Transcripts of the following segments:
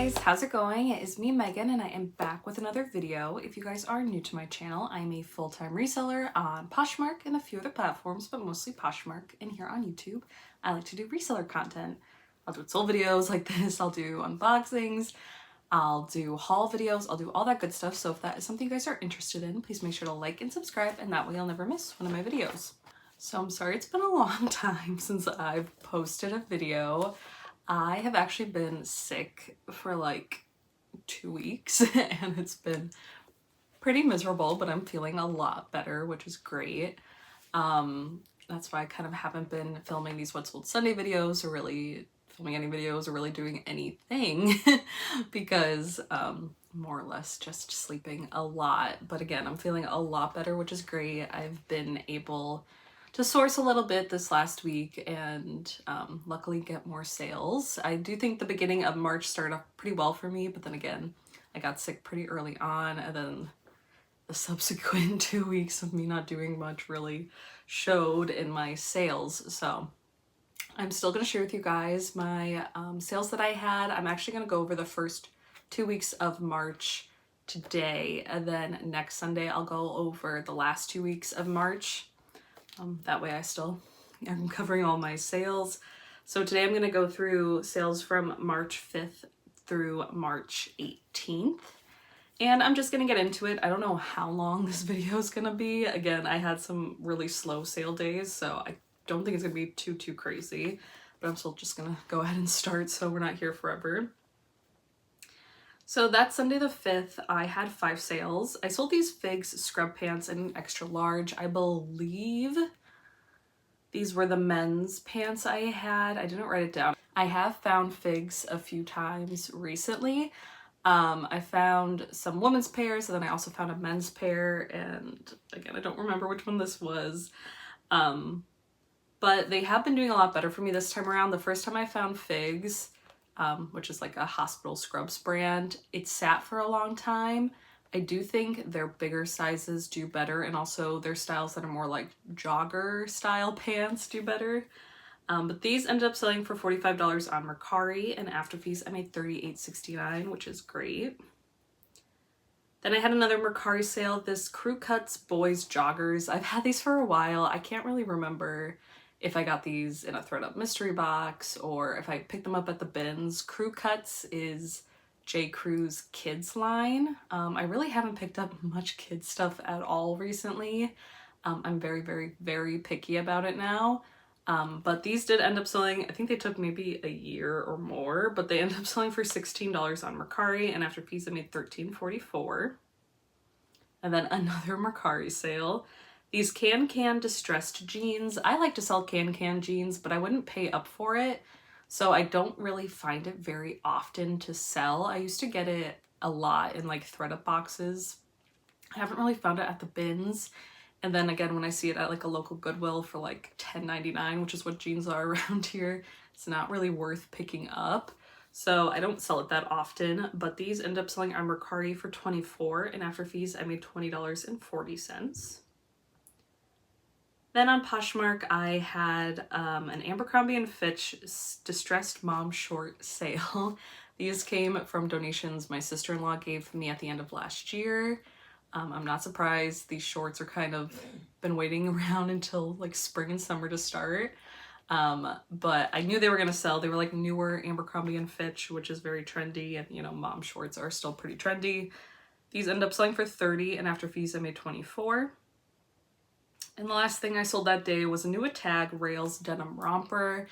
guys, how's it going? It is me, Megan, and I am back with another video. If you guys are new to my channel, I'm a full-time reseller on Poshmark and a few other platforms, but mostly Poshmark. And here on YouTube, I like to do reseller content. I'll do soul videos like this, I'll do unboxings, I'll do haul videos, I'll do all that good stuff. So if that is something you guys are interested in, please make sure to like and subscribe, and that way you'll never miss one of my videos. So I'm sorry it's been a long time since I've posted a video. I have actually been sick for like 2 weeks and it's been pretty miserable, but I'm feeling a lot better, which is great. That's why I kind of haven't been filming these What Sold Sunday videos or really filming any videos or really doing anything because more or less just sleeping a lot. But again, I'm feeling a lot better, which is great. I've been able to source a little bit this last week and luckily get more sales. I do think the beginning of March started off pretty well for me, but then again, I got sick pretty early on, and then the subsequent 2 weeks of me not doing much really showed in my sales. So I'm still going to share with you guys my sales that I had. I'm actually going to go over the first 2 weeks of March today, and then next Sunday I'll go over the last 2 weeks of March. That way I still am covering all my sales. So today I'm going to go through sales from March 5th through March 18th. And I'm just going to get into it. I don't know how long this video is going to be. Again, I had some really slow sale days, so I don't think it's going to be too crazy. But I'm still just going to go ahead and start so we're not here forever. So that Sunday the 5th, I had 5 sales. I sold these Figs scrub pants in extra large. I believe these were the men's pants I had. I didn't write it down. I have found Figs a few times recently. I found some women's pairs, and then I also found a men's pair, and again, I don't remember which one this was. But they have been doing a lot better for me this time around. The first time I found Figs, which is like a hospital scrubs brand, it sat for a long time. I do think their bigger sizes do better, and also their styles that are more like jogger style pants do better. But these ended up selling for $45 on Mercari, and after fees I made $38.69, which is great. Then I had another Mercari sale, this Crew Cuts boys joggers. I've had these for a while. I can't really remember if I got these in a THREDUP mystery box or if I picked them up at the bins. Crew Cuts is J. Crew's kids line. I really haven't picked up much kids stuff at all recently. I'm very picky about it now. But these did end up selling, I think they took maybe a year or more, but they ended up selling for $16 on Mercari, and after fees I made $13.44. And then another Mercari sale. These Can distressed jeans. I like to sell Can jeans, but I wouldn't pay up for it. So I don't really find it very often to sell. I used to get it a lot in like THREDUP boxes. I haven't really found it at the bins. And then again, when I see it at like a local Goodwill for like $10.99, which is what jeans are around here, it's not really worth picking up. So I don't sell it that often, but these end up selling on Mercari for $24, and after fees I made $20.40. Then on Poshmark, I had an Abercrombie & Fitch distressed mom short sale. These came from donations my sister-in-law gave me at the end of last year. I'm not surprised. These shorts are kind of been waiting around until like spring and summer to start. But I knew they were going to sell. They were like newer Abercrombie & Fitch, which is very trendy, and you know, mom shorts are still pretty trendy. These end up selling for $30, and after fees I made $24. And the last thing I sold that day was a new tag Rails denim romper.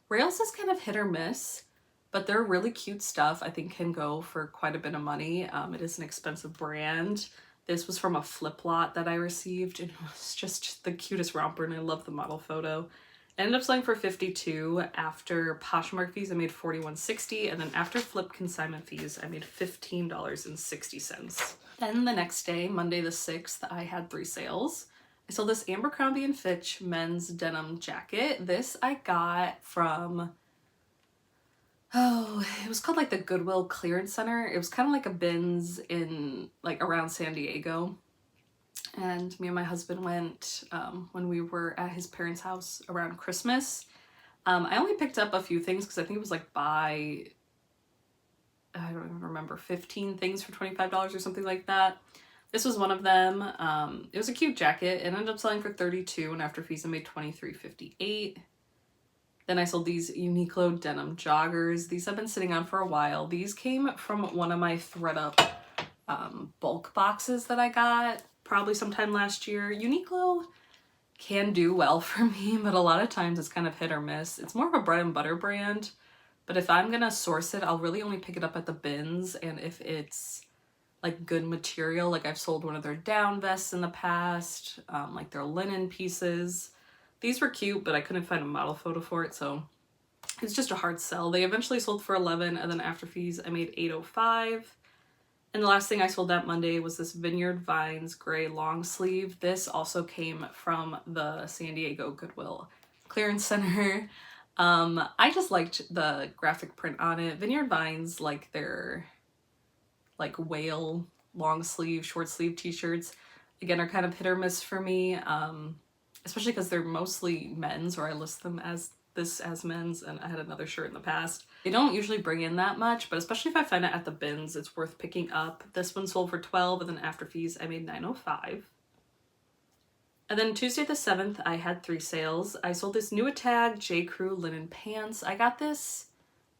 Rails is kind of hit or miss, but they're really cute stuff. I think can go for quite a bit of money. It is an expensive brand. This was from a flip lot that I received, and it was just the cutest romper, and I love the model photo. It ended up selling for $52. After Poshmark fees I made $41.60, and then after flip consignment fees I made $15.60. Then the next day, Monday the 6th, I had 3 sales. I sold this Abercrombie & Fitch men's denim jacket. This I got from, it was called like the Goodwill Clearance Center. It was kind of like a bins in like around San Diego. And me and my husband went when we were at his parents' house around Christmas. I only picked up a few things because I think it was like buy I don't even remember, 15 things for $25 or something like that. This was one of them. It was a cute jacket. It ended up selling for $32, and after fees I made $23.58. Then I sold these Uniqlo denim joggers. These have been sitting on for a while. These came from one of my THREDUP bulk boxes that I got probably sometime last year. Uniqlo can do well for me, but a lot of times it's kind of hit or miss. It's more of a bread and butter brand, but if I'm gonna source it, I'll really only pick it up at the bins, and if it's like good material, like I've sold one of their down vests in the past, like their linen pieces. These were cute, but I couldn't find a model photo for it, so it's just a hard sell. They eventually sold for $11, and then after fees I made $8.05. And the last thing I sold that Monday was this Vineyard Vines gray long sleeve. This also came from the San Diego Goodwill Clearance Center. I just liked the graphic print on it. Vineyard Vines, like their like whale long sleeve, short sleeve t-shirts, again, are kind of hit or miss for me, especially because they're mostly men's, or I list them as this as men's, and I had another shirt in the past. They don't usually bring in that much, but especially if I find it at the bins, it's worth picking up. This one sold for $12, and then after fees I made $9.05. And then Tuesday the 7th, I had 3 sales. I sold this new Tag J. Crew linen pants. I got this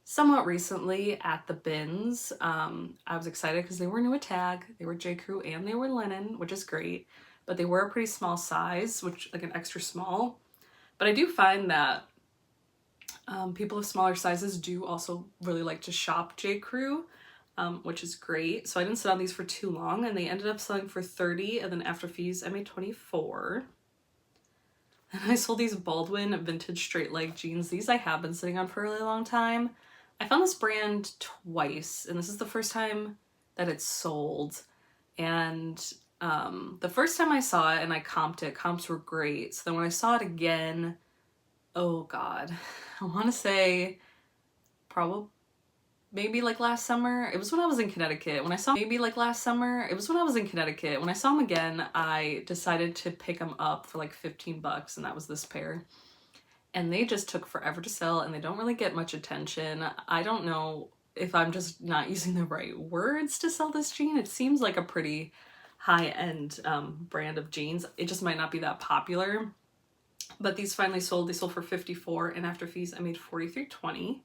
somewhat recently at the bins. I was excited because they were new Tag, they were J. Crew, and they were linen, which is great, but they were a pretty small size, which like an extra small. But I do find that people of smaller sizes do also really like to shop J. Crew, which is great. So I didn't sit on these for too long, and they ended up selling for $30, and then after fees I made $24. And I sold these Baldwin vintage straight leg jeans. These I have been sitting on for a really long time. I found this brand twice, and this is the first time that it's sold. And the first time I saw it and I comped it, comps were great. So then when I saw it again, oh God, I want to say probably maybe like last summer. It was when I was in Connecticut. When I saw maybe like last summer, it was when I was in Connecticut. When I saw them again, I decided to pick them up for like 15 bucks, and that was this pair. And they just took forever to sell, and they don't really get much attention. I don't know if I'm just not using the right words to sell this jean. It seems like a pretty high-end brand of jeans. It just might not be that popular. But these finally sold. They sold for $54, and after fees I made $43.20.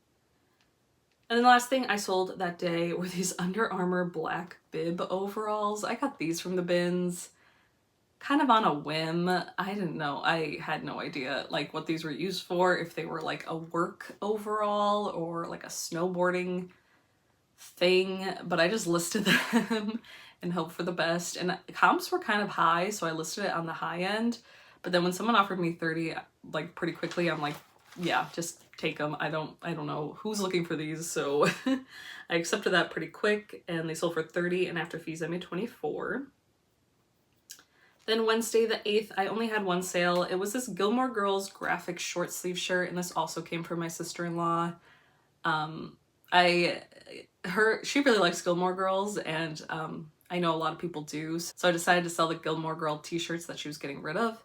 And then the last thing I sold that day were these Under Armour black bib overalls. I got these from the bins kind of on a whim. I didn't know. I had no idea like what these were used for, if they were like a work overall or like a snowboarding thing, but I just listed them and hoped for the best. And comps were kind of high, so I listed it on the high end. But then when someone offered me 30, like pretty quickly, I'm like, yeah, just take them. I don't know who's looking for these, so I accepted that pretty quick, and they sold for 30, and after fees I made 24. Then Wednesday the 8th, I only had one sale. It was this Gilmore Girls graphic short sleeve shirt, and this also came from my sister-in-law. She really likes Gilmore Girls, and I know a lot of people do, so I decided to sell the Gilmore Girl t-shirts that she was getting rid of.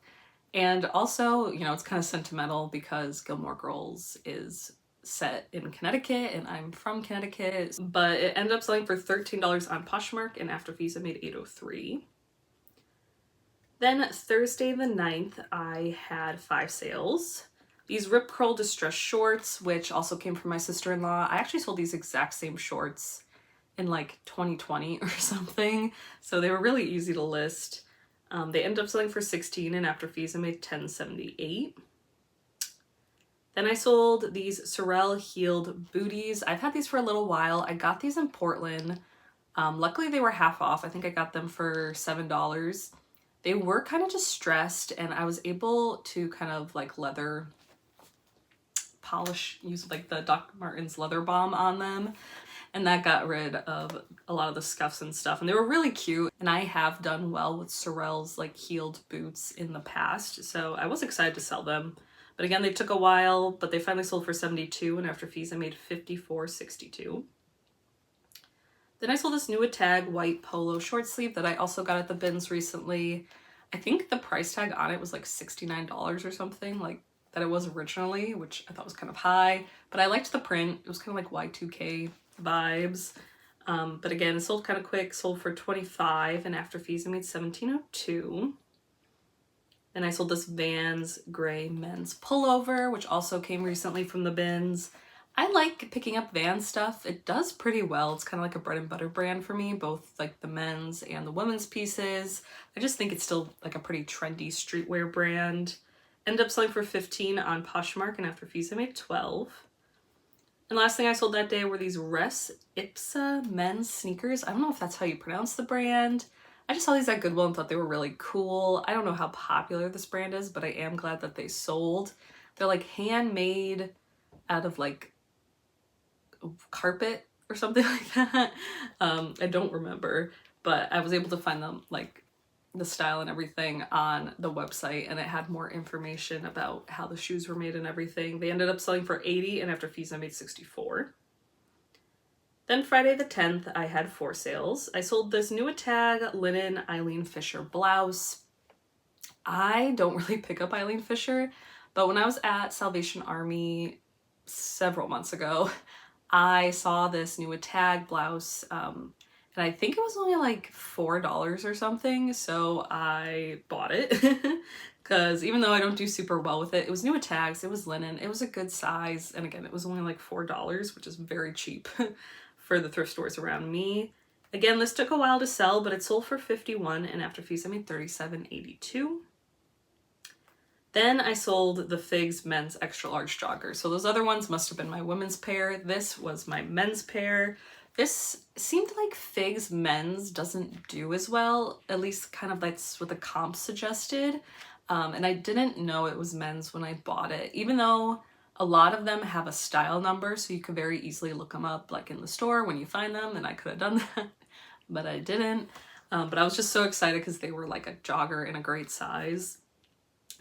And also, you know, it's kind of sentimental because Gilmore Girls is set in Connecticut, and I'm from Connecticut, but it ended up selling for $13 on Poshmark, and after fees I made $8.03. Then Thursday the 9th, I had 5 sales. These Rip Curl Distress shorts, which also came from my sister-in-law. I actually sold these exact same shorts in like 2020 or something, so they were really easy to list. They ended up selling for $16, and after fees I made $10.78. Then I sold these Sorel heeled booties. I've had these for a little while. I got these in Portland. Luckily they were half off. I think I got them for $7. They were kind of distressed, and I was able to kind of like leather polish, use like the Doc Martens leather balm on them, and that got rid of a lot of the scuffs and stuff, and they were really cute. And I have done well with Sorel's like heeled boots in the past, so I was excited to sell them. But again, they took a while, but they finally sold for $72, and after fees I made $54.62. Then I sold this new Tag white polo short sleeve that I also got at the bins recently. I think the price tag on it was like $69 or something, like that it was originally, which I thought was kind of high, but I liked the print. It was kind of like Y2K vibes. But again, it sold kind of quick, sold for $25, and after fees I made $17.02. Then I sold this Vans gray men's pullover, which also came recently from the bins. I like picking up Vans stuff. It does pretty well. It's kind of like a bread and butter brand for me, both like the men's and the women's pieces. I just think it's still like a pretty trendy streetwear brand. Ended up selling for $15 on Poshmark, and after fees I made $12. And the last thing I sold that day were these Res Ipsa men's sneakers. I don't know if that's how you pronounce the brand. I just saw these at Goodwill and thought they were really cool. I don't know how popular this brand is, but I am glad that they sold. They're like handmade out of like carpet or something like that. I don't remember, but I was able to find them, like the style and everything, on the website, and it had more information about how the shoes were made and everything. They ended up selling for $80, and after fees I made $64. Then Friday the 10th, I had 4 sales. I sold this new tag linen Eileen Fisher blouse. I don't really pick up Eileen Fisher, but when I was at Salvation Army several months ago, I saw this new tag blouse, and I think it was only like $4 or something, so I bought it. Because even though I don't do super well with it, it was new tags, it was linen, it was a good size, and again, it was only like $4, which is very cheap for the thrift stores around me. Again, this took a while to sell, but it sold for $51, and after fees I made $37.82. Then I sold the Figs men's extra large jogger. So those other ones must have been my women's pair. This was my men's pair. This seemed like Figs men's doesn't do as well, at least kind of that's what the comp suggested. And I didn't know it was men's when I bought it, even though a lot of them have a style number, so you could very easily look them up like in the store when you find them, and I could have done that, but I didn't. But I was just so excited because they were like a jogger in a great size.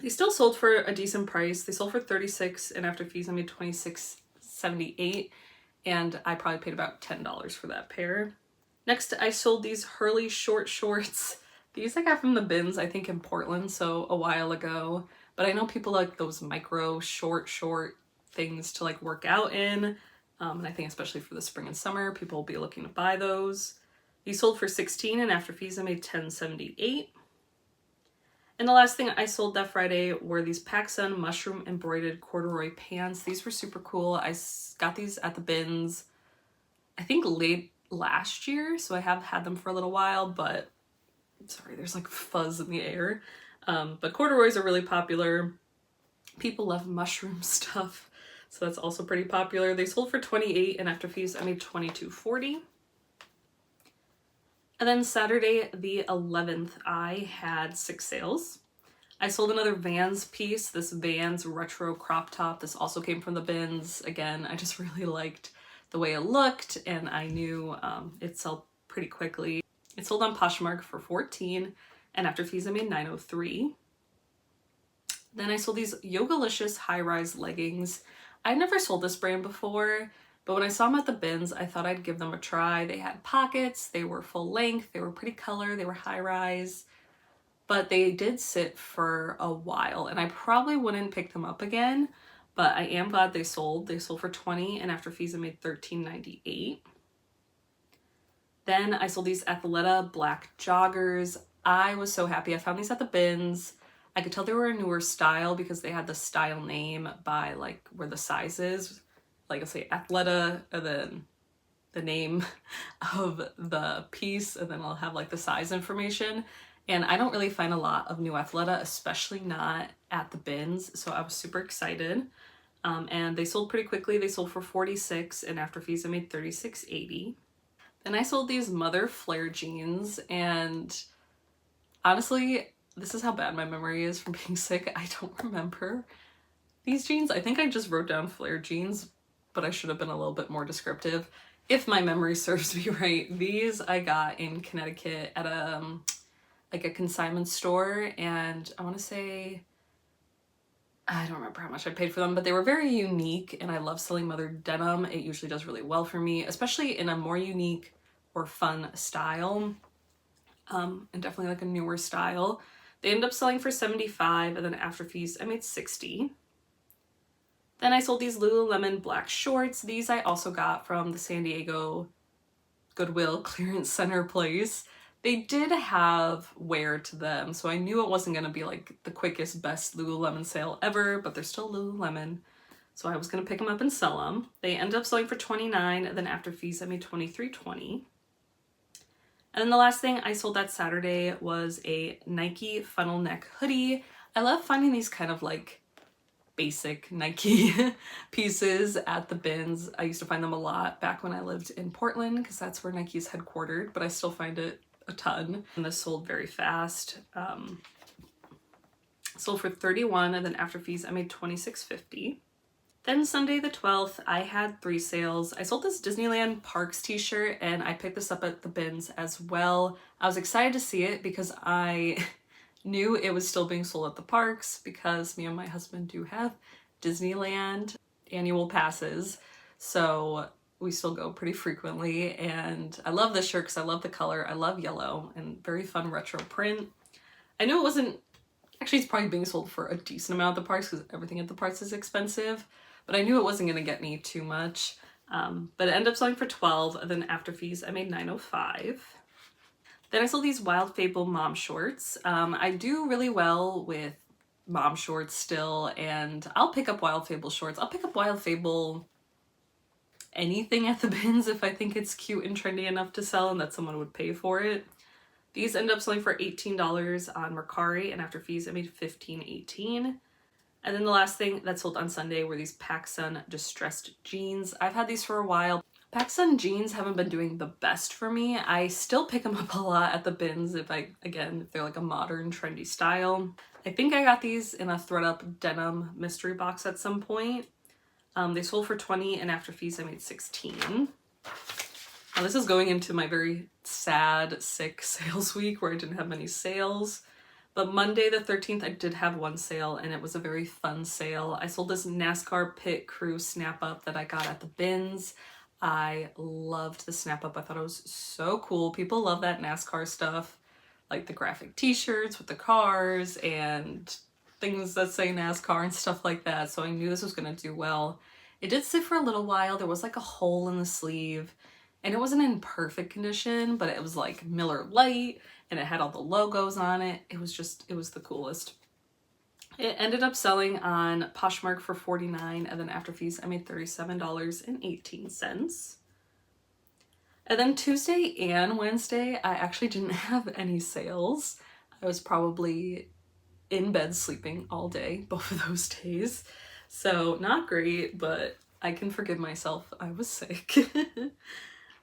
They still sold for a decent price. They sold for $36, and after fees I made $26.78, and I probably paid about $10 for that pair. Next, I sold these Hurley short shorts. These I got from the bins, I think in Portland, so a while ago. But I know people like those micro short things to like work out in. And I think especially for the spring and summer, people will be looking to buy those. These sold for $16, and after fees I made $10.78. And the last thing I sold that Friday were these PacSun mushroom embroidered corduroy pants. These were super cool. I got these at the bins, I think late last year, so I have had them for a little while, but sorry, there's like fuzz in the air. But corduroys are really popular. People love mushroom stuff, so that's also pretty popular. They sold for $28, and after fees I made $22.40. And then Saturday the 11th, I had 6 sales. I sold another Vans piece, this Vans retro crop top. This also came from the bins. Again, I just really liked the way it looked, and I knew it sold pretty quickly. It sold on Poshmark for $14, and after fees I made $9.03. Then I sold these Yogalicious high-rise leggings. I never sold this brand before, but when I saw them at the bins, I thought I'd give them a try. They had pockets, they were full length, they were pretty color, they were high-rise, but they did sit for a while, and I probably wouldn't pick them up again, but I am glad they sold. They sold for $20, and after fees I made $13.98. Then I sold these Athleta black joggers. I was so happy. I found these at the bins. I could tell they were a newer style because they had the style name by like where the size is. Like I'll say Athleta, and then the name of the piece, and then I'll have like the size information. And I don't really find a lot of new Athleta, especially not at the bins, so I was super excited. And they sold pretty quickly. They sold for $46, and after fees I made $36.80. Then I sold these Mother Flare jeans, and honestly, this is how bad my memory is from being sick. I don't remember these jeans. I think I just wrote down flare jeans, but I should have been a little bit more descriptive. If my memory serves me right, these I got in Connecticut at a like a consignment store, and I want to say, I don't remember how much I paid for them, but they were very unique, and I love selling Mother denim. It usually does really well for me, especially in a more unique or fun style, and definitely like a newer style. They ended up selling for $75, and then after fees I made $60. Then I sold these Lululemon black shorts. These I also got from the San Diego Goodwill clearance center place. They did have wear to them, so I knew it wasn't gonna be like the quickest, best Lululemon sale ever, but they're still Lululemon. So I was gonna pick them up and sell them. They ended up selling for $29, and then after fees I made $23.20. And then the last thing I sold that Saturday was a Nike funnel neck hoodie. I love finding these kind of like basic Nike pieces at the bins. I used to find them a lot back when I lived in Portland because that's where Nike is headquartered, but I still find it a ton. And this sold very fast. Sold for $31, and then after fees I made $26.50. Then Sunday the 12th, I had 3 sales. I sold this Disneyland Parks t-shirt, and I picked this up at the bins as well. I was excited to see it because I knew it was still being sold at the parks because me and my husband do have Disneyland annual passes. So we still go pretty frequently, and I love this shirt because I love the color. I love yellow and very fun retro print. I knew it wasn't, actually it's probably being sold for a decent amount at the parks because everything at the parks is expensive. But I knew it wasn't going to get me too much. But it ended up selling for $12, and then after fees I made $9.05. Then I sold these Wild Fable mom shorts. I do really well with mom shorts still, and I'll pick up Wild Fable shorts. I'll pick up Wild Fable anything at the bins if I think it's cute and trendy enough to sell and that someone would pay for it. These ended up selling for $18 on Mercari, and after fees I made $15.18. And then the last thing that sold on Sunday were these PacSun distressed jeans. I've had these for a while. PacSun jeans haven't been doing the best for me. I still pick them up a lot at the bins if they're like a modern trendy style. I think I got these in a THREDUP denim mystery box at some point. They sold for $20, and after fees I made $16. Now this is going into my very sad, sick sales week where I didn't have many sales. But Monday the 13th, I did have one sale, and it was a very fun sale. I sold this NASCAR Pit Crew Snap Up that I got at the bins. I loved the Snap Up. I thought it was so cool. People love that NASCAR stuff, like the graphic t-shirts with the cars and things that say NASCAR and stuff like that. So I knew this was going to do well. It did sit for a little while. There was like a hole in the sleeve, and it wasn't in perfect condition, but it was like Miller Lite, and it had all the logos on it. It was the coolest. It ended up selling on Poshmark for $49, and then after fees I made $37.18. And then Tuesday and Wednesday, I actually didn't have any sales. I was probably in bed sleeping all day, both of those days. So not great, but I can forgive myself. I was sick.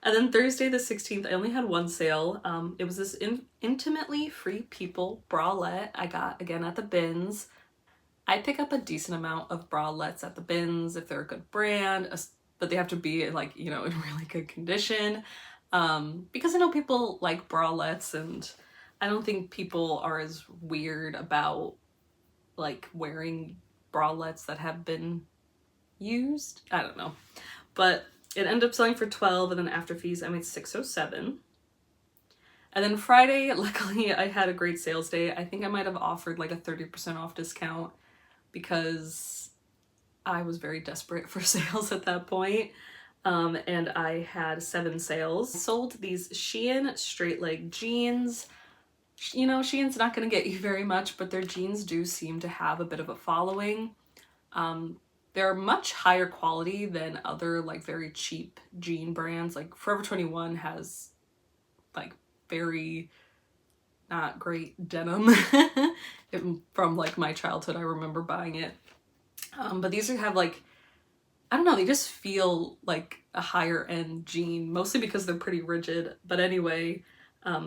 And then Thursday the 16th, I only had one sale. It was this Intimately Free People bralette I got again at the bins. I pick up a decent amount of bralettes at the bins if they're a good brand, but they have to be like, in really good condition. Because I know people like bralettes, and I don't think people are as weird about like wearing bralettes that have been used. I don't know. But it ended up selling for $12, and then after fees I made $6.07. And then Friday, luckily I had a great sales day. I think I might have offered like a 30% off discount because I was very desperate for sales at that point. And I had 7 sales. Sold these Shein straight leg jeans. Shein's not going to get you very much, but their jeans do seem to have a bit of a following. They're much higher quality than other like very cheap jean brands. Like Forever 21 has like very not great denim from like my childhood. I remember buying it. But these have like, I don't know, they just feel like a higher end jean, mostly because they're pretty rigid. But anyway,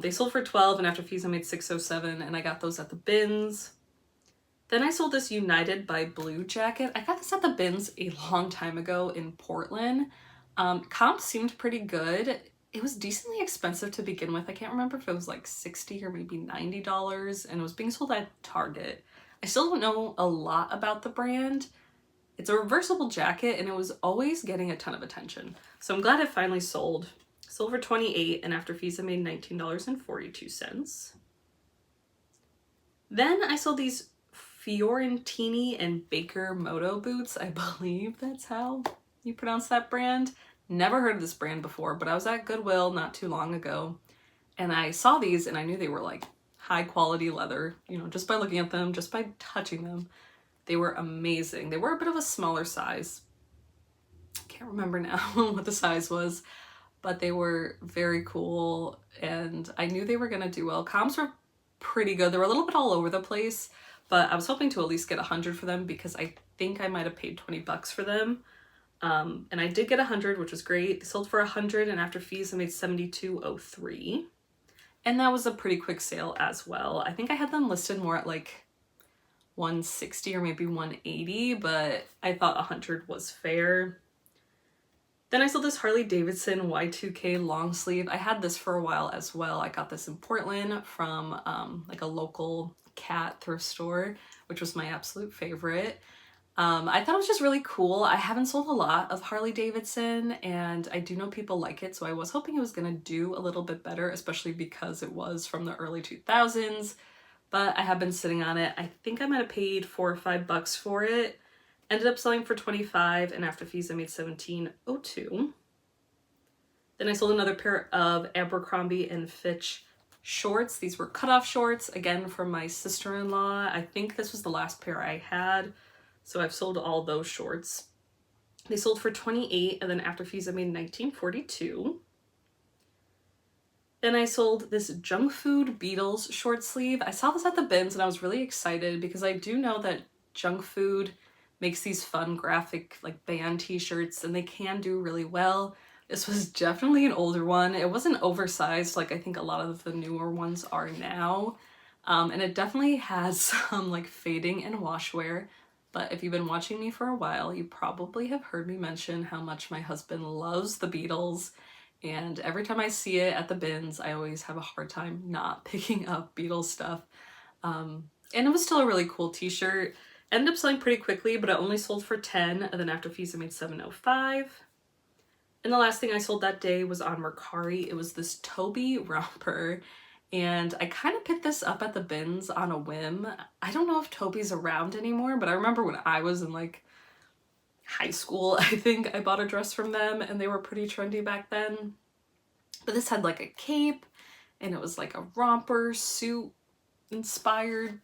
they sold for $12, and after fees I made $6.07, and I got those at the bins. Then I sold this United by Blue jacket. I got this at the bins a long time ago in Portland. Comp seemed pretty good. It was decently expensive to begin with. I can't remember if it was like $60 or maybe $90, and it was being sold at Target. I still don't know a lot about the brand. It's a reversible jacket, and it was always getting a ton of attention. So I'm glad it finally sold. Sold for $28, and after fees I made $19.42. Then I sold these Fiorentini and Baker Moto boots. I believe that's how you pronounce that brand. Never heard of this brand before, but I was at Goodwill not too long ago and I saw these and I knew they were like high quality leather, you know, just by looking at them, just by touching them. They were amazing. They were a bit of a smaller size. Can't remember now what the size was, but they were very cool and I knew they were gonna do well. Comps were pretty good. They were a little bit all over the place, but I was hoping to at least get 100 for them because I think I might have paid 20 bucks for them. And I did get 100, which was great. They sold for 100 and after fees I made $72.03. And that was a pretty quick sale as well. I think I had them listed more at like 160 or maybe 180, but I thought 100 was fair. Then I sold this Harley Davidson Y2K long sleeve. I had this for a while as well. I got this in Portland from like a local cat thrift store, which was my absolute favorite. I thought it was just really cool. I haven't sold a lot of Harley Davidson and I do know people like it, so I was hoping it was gonna do a little bit better, especially because it was from the early 2000s, but I have been sitting on it. I think I might have paid $4 or $5 for it. Ended up selling for 25 and after fees I made $17.02. Then I sold another pair of Abercrombie and Fitch shorts. These were cutoff shorts, again from my sister-in-law. I think this was the last pair I had. So I've sold all those shorts. They sold for 28 and then after fees I made $19.42. Then I sold this Junk Food Beatles short sleeve. I saw this at the bins and I was really excited because I do know that Junk Food makes these fun graphic like band t-shirts and they can do really well. This was definitely an older one. It wasn't oversized like I think a lot of the newer ones are now. And it definitely has some like fading and wash wear. But if you've been watching me for a while, you probably have heard me mention how much my husband loves the Beatles. And every time I see it at the bins, I always have a hard time not picking up Beatles stuff. And it was still a really cool t-shirt. Ended up selling pretty quickly, but I only sold for 10, and then after fees I made $7.05. And the last thing I sold that day was on Mercari. It was this Toby romper. And I kind of picked this up at the bins on a whim. I don't know if Toby's around anymore, but I remember when I was in like high school, I think I bought a dress from them and they were pretty trendy back then. But this had like a cape and it was like a romper suit inspired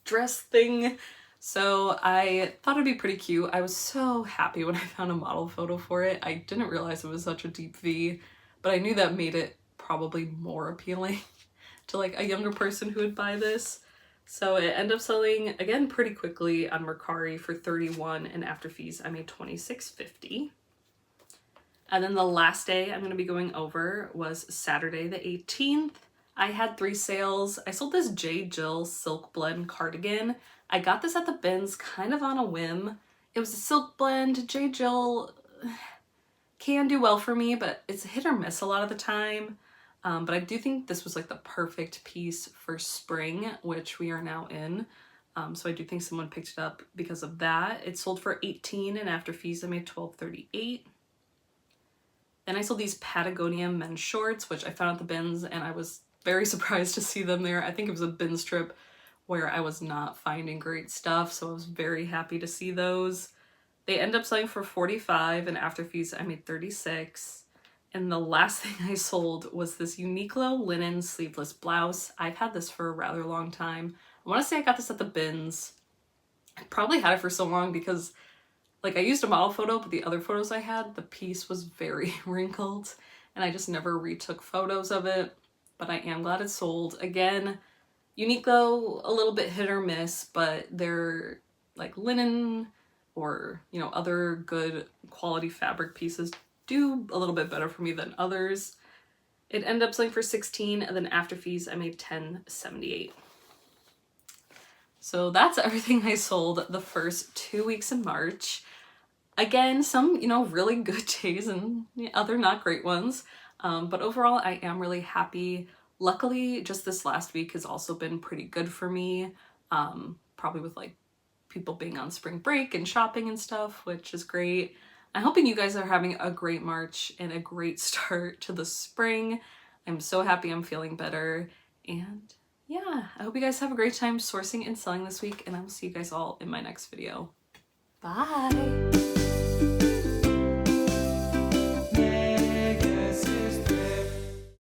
dress thing. So I thought it'd be pretty cute. I was so happy when I found a model photo for it. I didn't realize it was such a deep V, but I knew that made it probably more appealing to like a younger person who would buy this. So it ended up selling again pretty quickly on Mercari for 31 and after fees I made $26.50. And then the last day I'm going to be going over was Saturday the 18th. I had 3 sales. I sold this J. Jill Silk Blend cardigan. I got this at the bins kind of on a whim. It was a silk blend. J. Jill can do well for me, but it's hit or miss a lot of the time. But I do think this was like the perfect piece for spring, which we are now in. So I do think someone picked it up because of that. It sold for 18 and after fees I made $12.38. Then I sold these Patagonia men's shorts, which I found at the bins and I was very surprised to see them there. I think it was a bins trip where I was not finding great stuff, so I was very happy to see those. They end up selling for 45 and after fees I made 36. And the last thing I sold was this Uniqlo linen sleeveless blouse. I've had this for a rather long time. I want to say I got this at the bins. I probably had it for so long because like I used a model photo, but the other photos I had, the piece was very wrinkled and I just never retook photos of it, but I am glad it sold. Again, Uniqlo, a little bit hit or miss, but they're like linen or, you know, other good quality fabric pieces do a little bit better for me than others. It ended up selling for 16 and then after fees I made $10.78. So that's everything I sold the first 2 weeks in March. Again, some, you know, really good days and other not great ones. But overall, I am really happy. Luckily, just this last week has also been pretty good for me. Probably with like people being on spring break and shopping and stuff, which is great. I'm hoping you guys are having a great March and a great start to the spring. I'm so happy I'm feeling better. And yeah, I hope you guys have a great time sourcing and selling this week, and I will see you guys all in my next video. Bye!